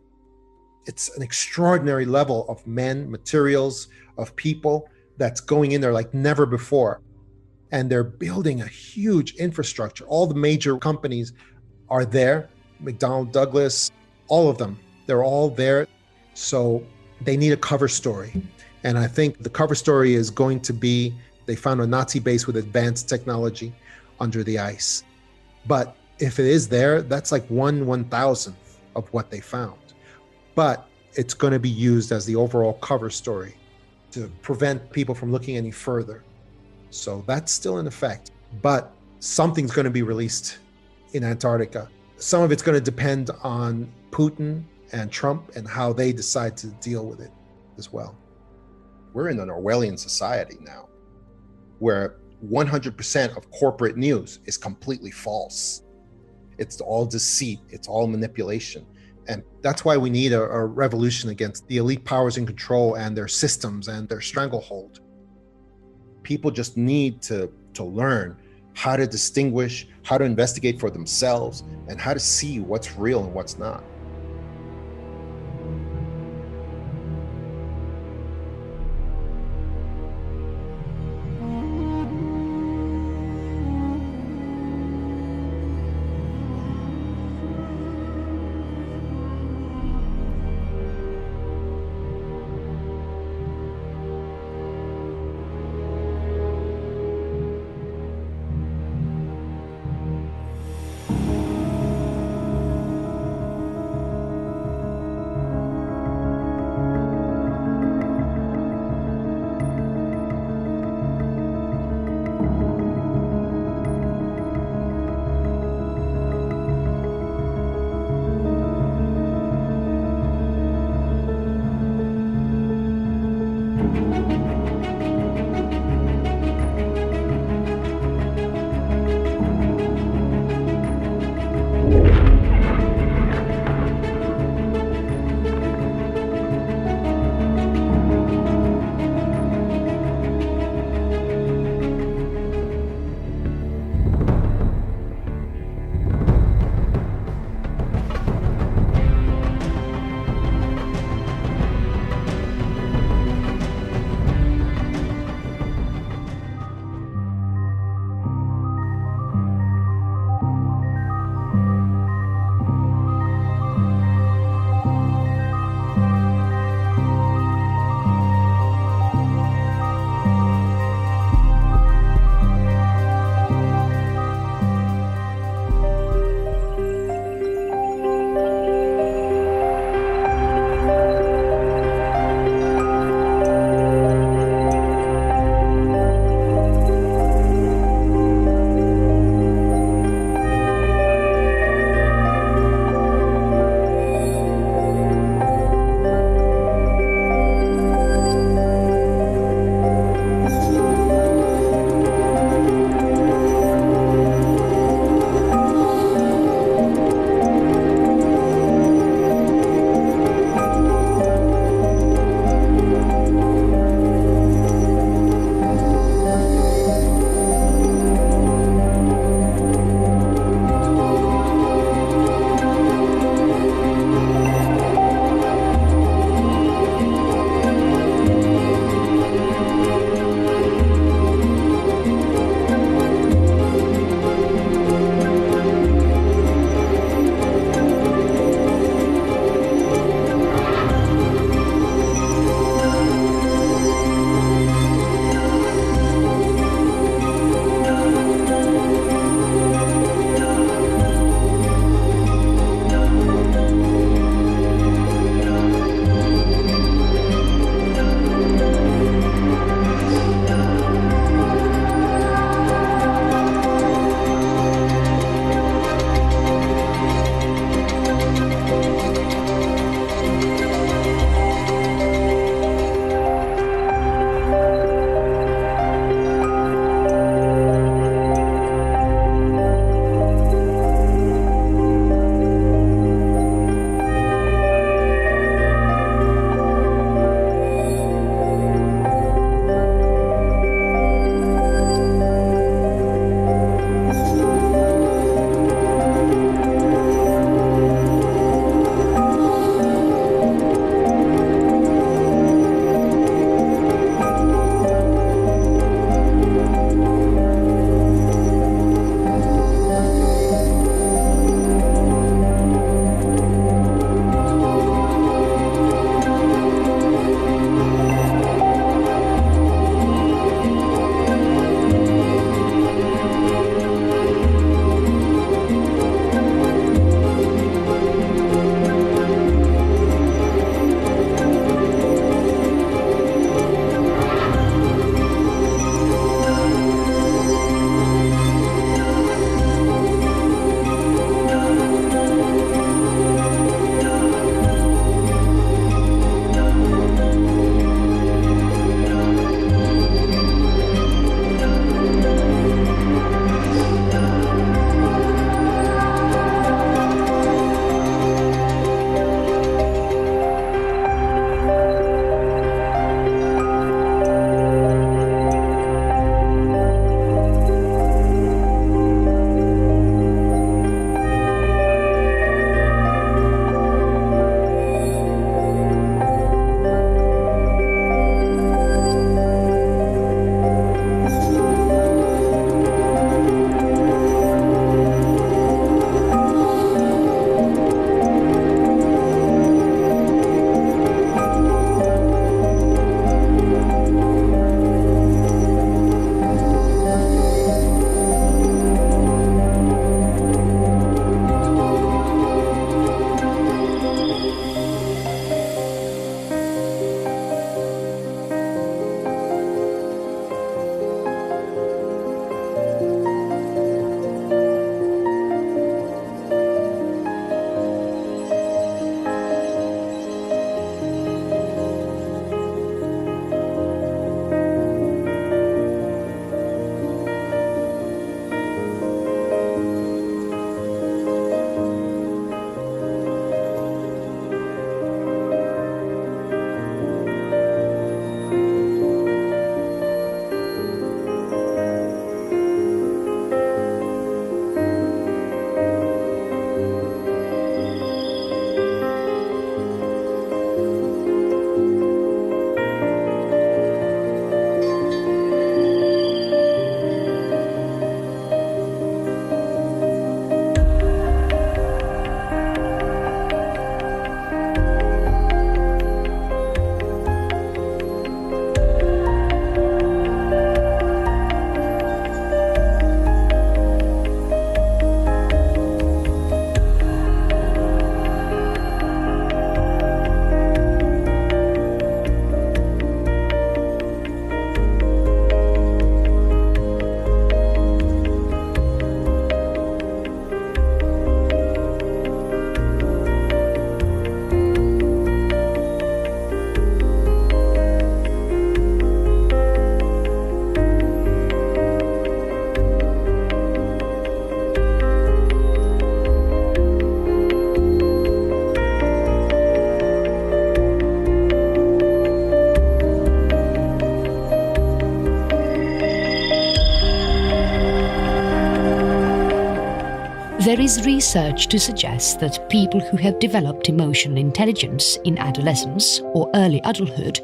It's an extraordinary level of men, materials, of people that's going in there like never before. And they're building a huge infrastructure. All the major companies are there, McDonnell Douglas, all of them, they're all there. So they need a cover story. And I think the cover story is going to be, they found a Nazi base with advanced technology under the ice. But if it is there, that's like 1/1000th of what they found. But it's going to be used as the overall cover story to prevent people from looking any further. So that's still in effect. But something's going to be released in Antarctica. Some of it's going to depend on Putin and Trump and how they decide to deal with it as well. We're in an Orwellian society now, where 100% of corporate news is completely false. It's all deceit, it's all manipulation. And that's why we need a revolution against the elite powers in control and their systems and their stranglehold. People just need to learn how to distinguish, how to investigate for themselves, and how to see what's real and what's not. is research to suggest that people who have developed emotional intelligence in adolescence or early adulthood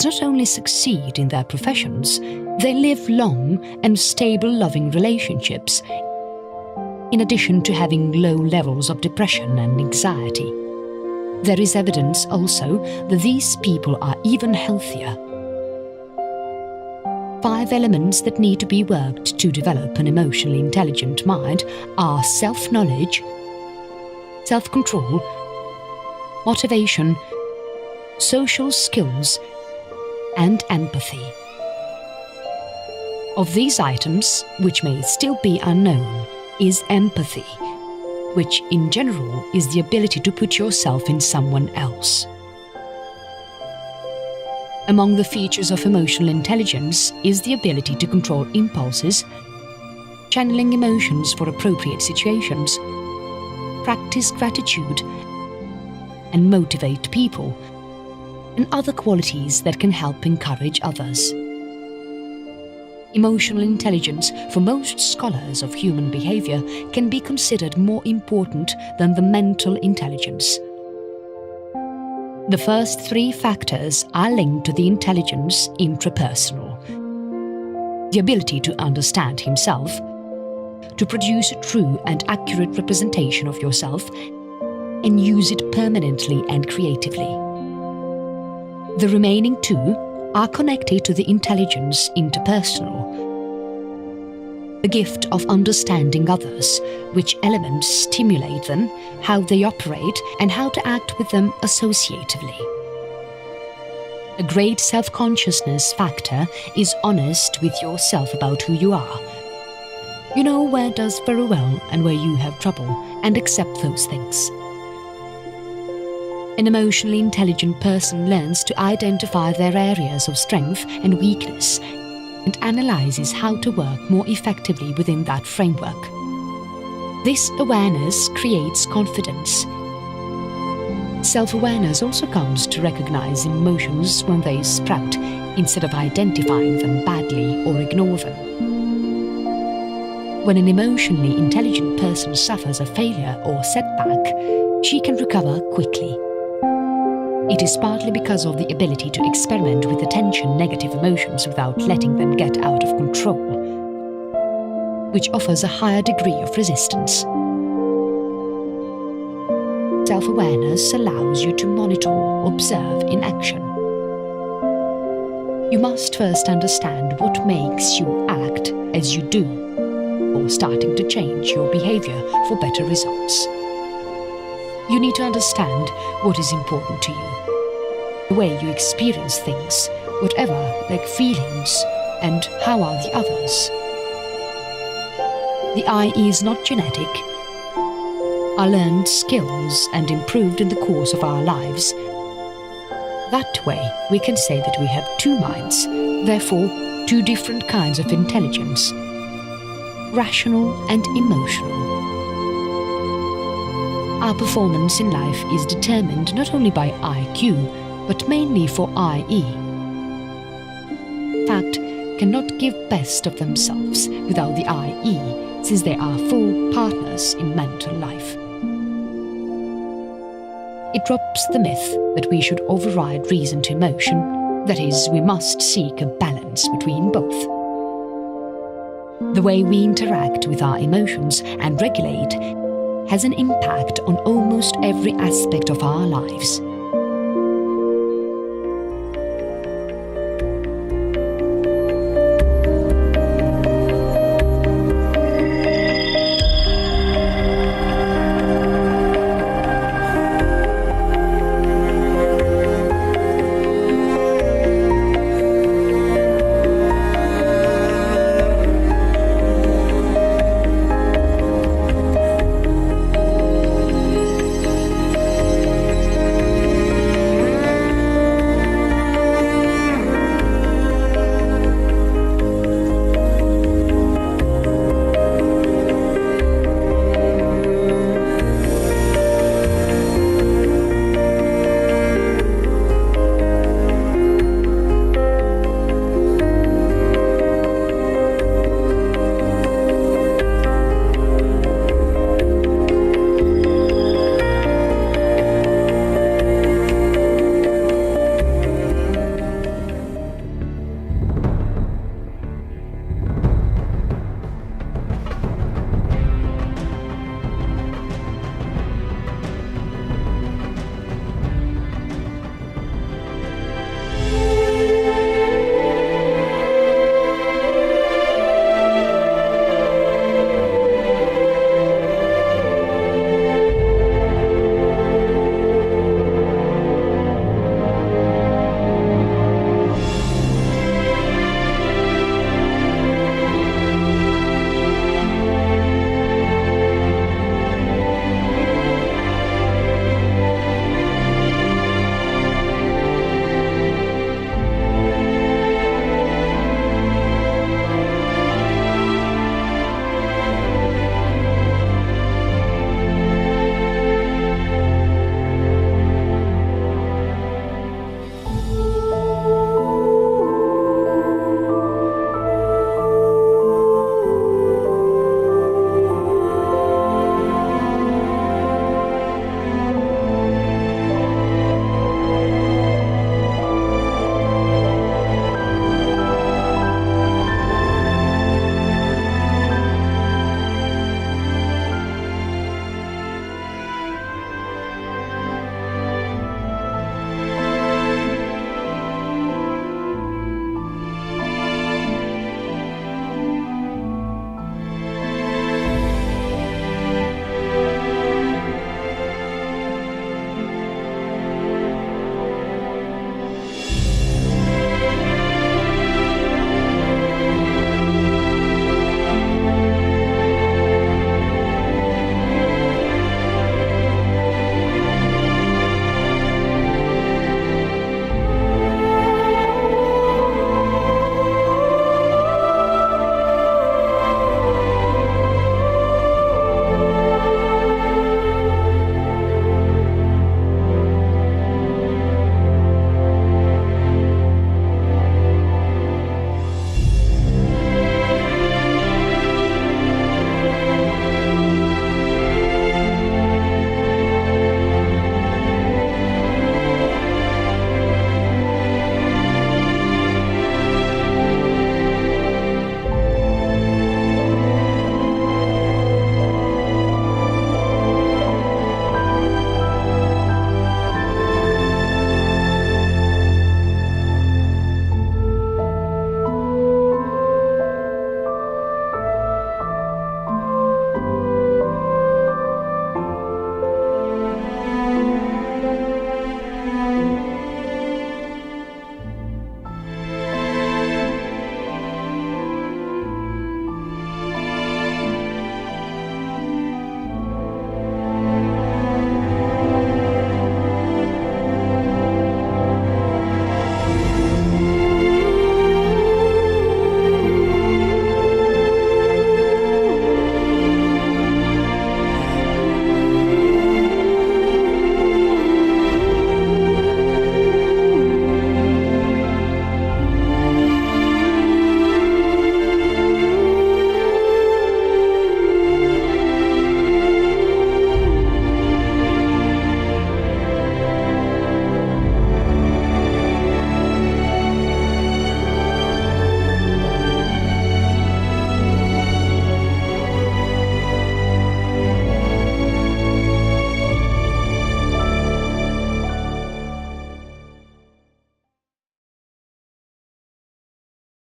not only succeed in their professions, they live long and stable loving relationships, in addition to having low levels of depression and anxiety. There is evidence also that these people are even healthier. 5 elements that need to be worked to develop an emotionally intelligent mind are self-knowledge, self-control, motivation, social skills, and empathy. Of these items, which may still be unknown, is empathy, which in general is the ability to put yourself in someone else. Among the features of emotional intelligence is the ability to control impulses, channeling emotions for appropriate situations, practice gratitude, and motivate people, and other qualities that can help encourage others. Emotional intelligence, for most scholars of human behavior, can be considered more important than the mental intelligence. The first 3 factors are linked to the intelligence intrapersonal. The ability to understand himself, to produce a true and accurate representation of yourself, and use it permanently and creatively. The remaining 2 are connected to the intelligence interpersonal. The gift of understanding others, which elements stimulate them, how they operate, and how to act with them associatively. A great self-consciousness factor is honest with yourself about who you are. You know where does very well and where you have trouble, and accept those things. An emotionally intelligent person learns to identify their areas of strength and weakness and analyzes how to work more effectively within that framework. This awareness creates confidence. Self-awareness also comes to recognize emotions when they sprout, instead of identifying them badly or ignore them. When an emotionally intelligent person suffers a failure or setback, she can recover quickly. It is partly because of the ability to experiment with attention negative emotions without letting them get out of control, which offers a higher degree of resistance. Self-awareness allows you to monitor, observe in action. You must first understand what makes you act as you do, or starting to change your behavior for better results. You need to understand what is important to you, the way you experience things, whatever, like feelings, and how are the others. The I is not genetic, are learned skills and improved in the course of our lives. That way, we can say that we have 2 minds, therefore 2 different kinds of intelligence, rational and emotional. Our performance in life is determined not only by IQ, but mainly for IE. Fact cannot give best of themselves without the IE, since they are full partners in mental life. It drops the myth that we should override reason to emotion, that is, we must seek a balance between both. The way we interact with our emotions and regulate has an impact on almost every aspect of our lives.